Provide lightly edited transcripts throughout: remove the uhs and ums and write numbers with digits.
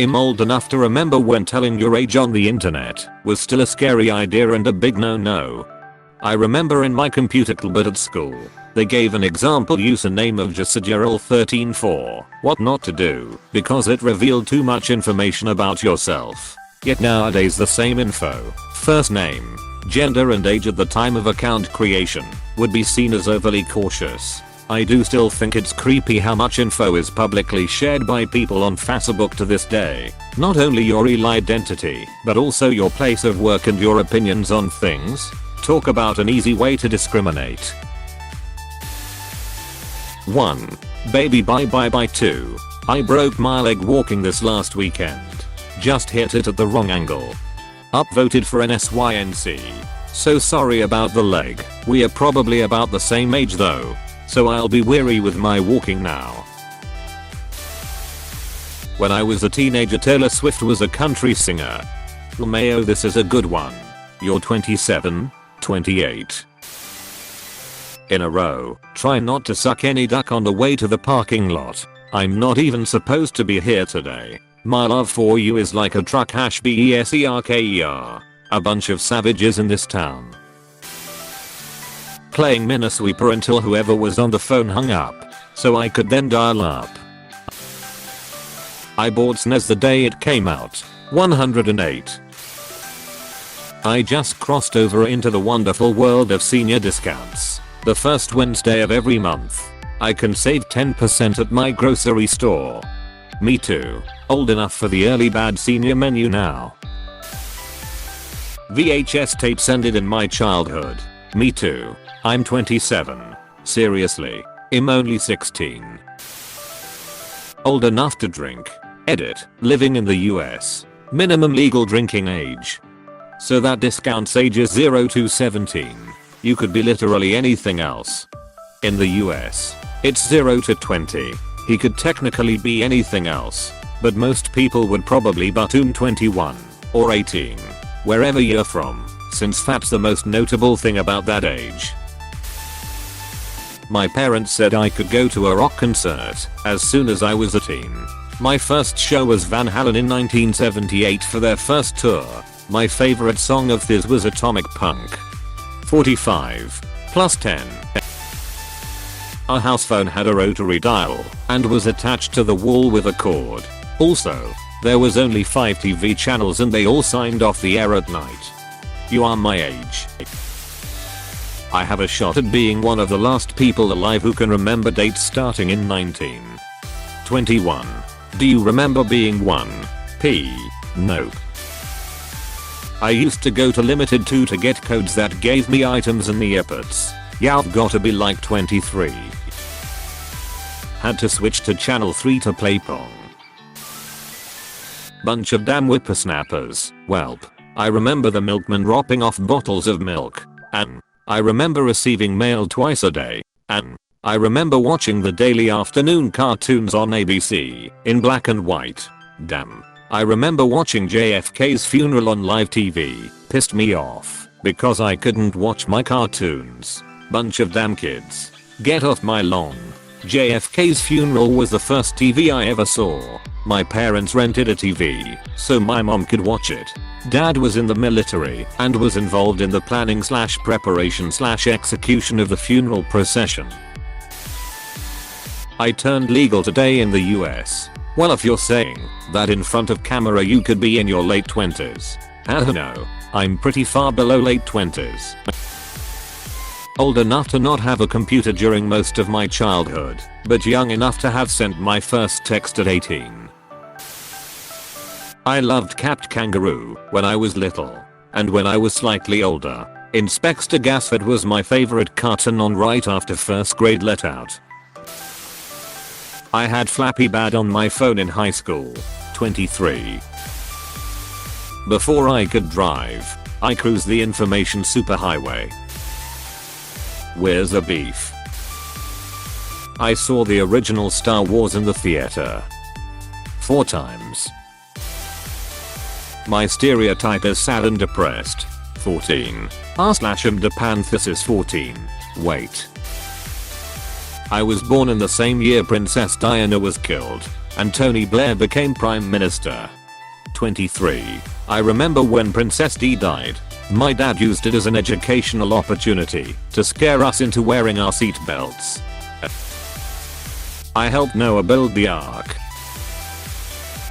I'm old enough to remember when telling your age on the internet was still a scary idea and a big no-no. I remember in my computer club at school, they gave an example username of JustAGirl13 for what not to do because it revealed too much information about yourself. Yet nowadays the same info, first name, gender and age at the time of account creation, would be seen as overly cautious. I do still think it's creepy how much info is publicly shared by people on Facebook to this day. Not only your real identity, but also your place of work and your opinions on things. Talk about an easy way to discriminate. 1. Baby bye bye bye. 2. I broke my leg walking this last weekend. Just hit it at the wrong angle. Upvoted for an SYNC. So sorry about the leg. We are probably about the same age though, so I'll be weary with my walking now. When I was a teenager, Taylor Swift was a country singer. Mayo, this is a good one. You're 27, 28. In a row. Try not to suck any duck on the way to the parking lot. I'm not even supposed to be here today. My love for you is like a truck #BESERKER. A bunch of savages in this town. Playing Minesweeper until whoever was on the phone hung up, so I could then dial up. I bought SNES the day it came out. 108. I just crossed over into the wonderful world of senior discounts. The first Wednesday of every month, I can save 10% at my grocery store. Me too. Old enough for the early bad senior menu now. VHS tapes ended in my childhood. Me too. I'm 27. Seriously. I'm only 16. Old enough to drink. Edit. Living in the US. Minimum legal drinking age. So that discounts ages 0 to 17. You could be literally anything else. In the US, it's 0 to 20. He could technically be anything else, but most people would probably buttoon 21 or 18, wherever you're from, since that's the most notable thing about that age. My parents said I could go to a rock concert as soon as I was a teen. My first show was Van Halen in 1978 for their first tour. My favorite song of theirs was Atomic Punk. 45 plus 10. Our house phone had a rotary dial and was attached to the wall with a cord. Also, there was only 5 TV channels and they all signed off the air at night. You are my age. I have a shot at being one of the last people alive who can remember dates starting in 1921. Do you remember being 1? P. Nope. I used to go to Limited 2 to get codes that gave me items and the earbuds. Yeah, I've gotta be like 23. Had to switch to channel 3 to play Pong. Bunch of damn whippersnappers. Welp. I remember the milkman dropping off bottles of milk. And I remember receiving mail twice a day. And I remember watching the daily afternoon cartoons on ABC in black and white. Damn. I remember watching JFK's funeral on live TV. Pissed me off because I couldn't watch my cartoons. Bunch of damn kids. Get off my lawn. JFK's funeral was the first TV I ever saw. My parents rented a TV so my mom could watch it. Dad was in the military and was involved in the planning / preparation / execution of the funeral procession. I turned legal today in the US. Well, if you're saying that in front of camera you could be in your late 20s. I don't know. I'm pretty far below late 20s. Old enough to not have a computer during most of my childhood, but young enough to have sent my first text at 18. I loved Cat Kangaroo when I was little, and when I was slightly older, Inspector Gasford was my favorite cartoon on right after first grade let out. I had Flappy Bird on my phone in high school. 23. Before I could drive, I cruised the information superhighway. Where's the beef? I saw the original Star Wars in the theater 4 times. My stereotype is sad and depressed. 14. r/Depanthesis 14. Wait. I was born in the same year Princess Diana was killed, and Tony Blair became Prime Minister. 23. I remember when Princess Di died. My dad used it as an educational opportunity to scare us into wearing our seat belts. I helped Noah build the Ark.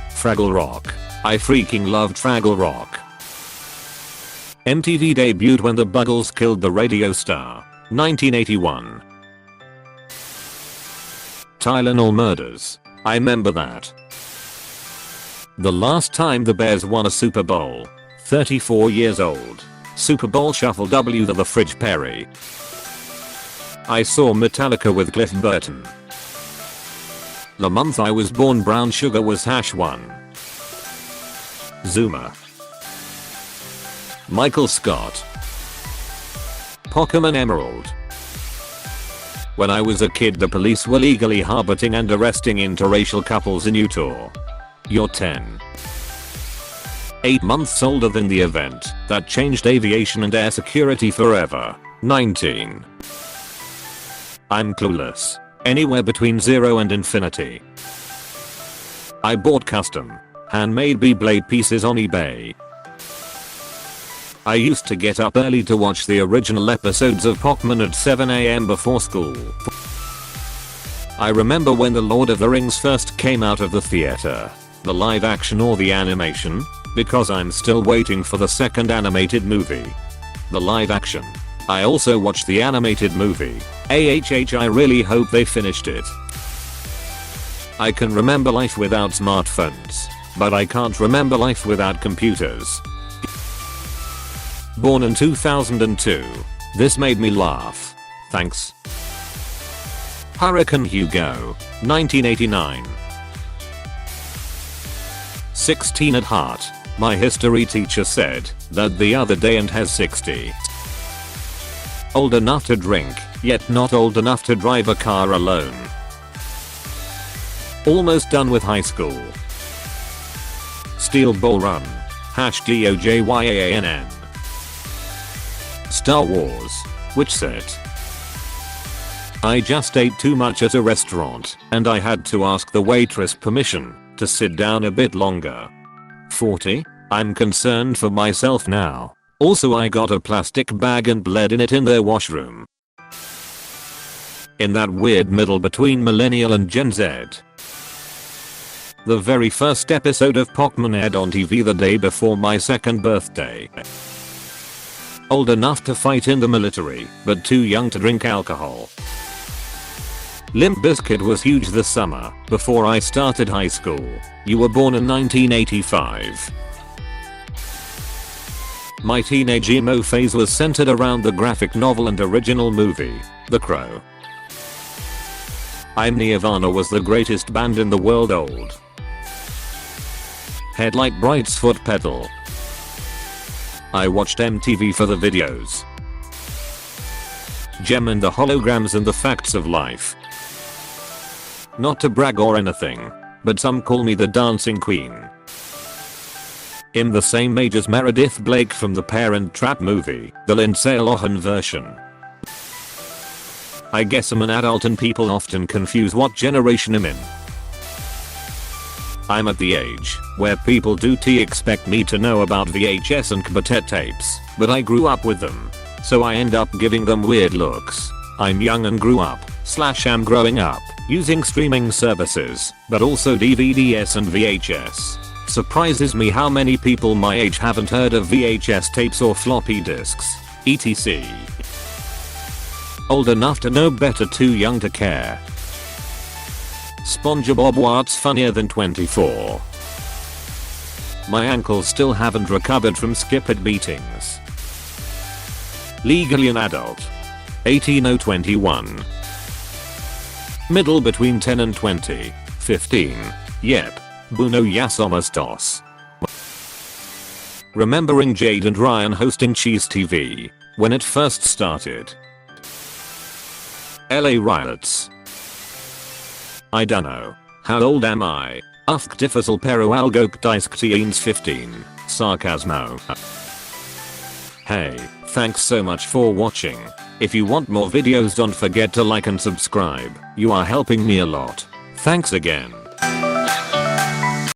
Fraggle Rock. I freaking loved Fraggle Rock. MTV debuted when the Buggles killed the radio star. 1981. Tylenol murders. I remember that. The last time the Bears won a Super Bowl. 34 years old. Super Bowl Shuffle W the Fridge Perry. I saw Metallica with Cliff Burton. The month I was born brown sugar was #1. Zoomer. Michael Scott. Pokemon Emerald. When I was a kid the police were legally harboring and arresting interracial couples in Utah. You're 10. 8 months older than the event that changed aviation and air security forever. 19. I'm clueless. Anywhere between 0 and infinity. I bought custom, handmade Beyblade pieces on eBay. I used to get up early to watch the original episodes of Pokemon at 7 AM before school. I remember when The Lord of the Rings first came out of the theater. The live action or the animation? Because I'm still waiting for the second animated movie. The live action. I also watched the animated movie. I really hope they finished it. I can remember life without smartphones, but I can't remember life without computers. Born in 2002. This made me laugh. Thanks. Hurricane Hugo. 1989. 16 at heart. My history teacher said that the other day and has 60. Old enough to drink, yet not old enough to drive a car alone. Almost done with high school. Steel Ball Run. #DOJYANN. Star Wars. Which set? I just ate too much at a restaurant and I had to ask the waitress permission to sit down a bit longer. 40. I'm concerned for myself now. Also I got a plastic bag and bled in it in their washroom. In that weird middle between millennial and Gen Z. The very first episode of Pokemon aired on TV the day before my 2nd birthday. Old enough to fight in the military, but too young to drink alcohol. Limp Bizkit was huge this summer, before I started high school. You were born in 1985. My teenage emo phase was centered around the graphic novel and original movie, The Crow. I'm Nirvana was the greatest band in the world. Old. Headlight Bright's Foot Pedal. I watched MTV for the videos. Gem and the Holograms and the Facts of Life. Not to brag or anything, but some call me the Dancing Queen. In the same age as Meredith Blake from the Parent Trap movie, the Lindsay Lohan version. I guess I'm an adult and people often confuse what generation I'm in. I'm at the age where people do expect me to know about VHS and cassette tapes, but I grew up with them. So I end up giving them weird looks. I'm young and grew up, / am growing up, using streaming services, but also DVDs and VHS. Surprises me how many people my age haven't heard of VHS tapes or floppy disks, etc. Old enough to know better, too young to care. SpongeBob what's funnier than 24? My ankles still haven't recovered from skip-it beatings. Legally an adult. 18021. Middle between 10 and 20. 15. Yep. Buno Yasomastos. Remembering Jade and Ryan hosting Cheese TV when it first started. LA riots. I dunno. How old am I? Ufktifasal pero algo ktisktiens 15. Sarcasmo. Hey, thanks so much for watching. If you want more videos don't forget to like and subscribe. You are helping me a lot. Thanks again.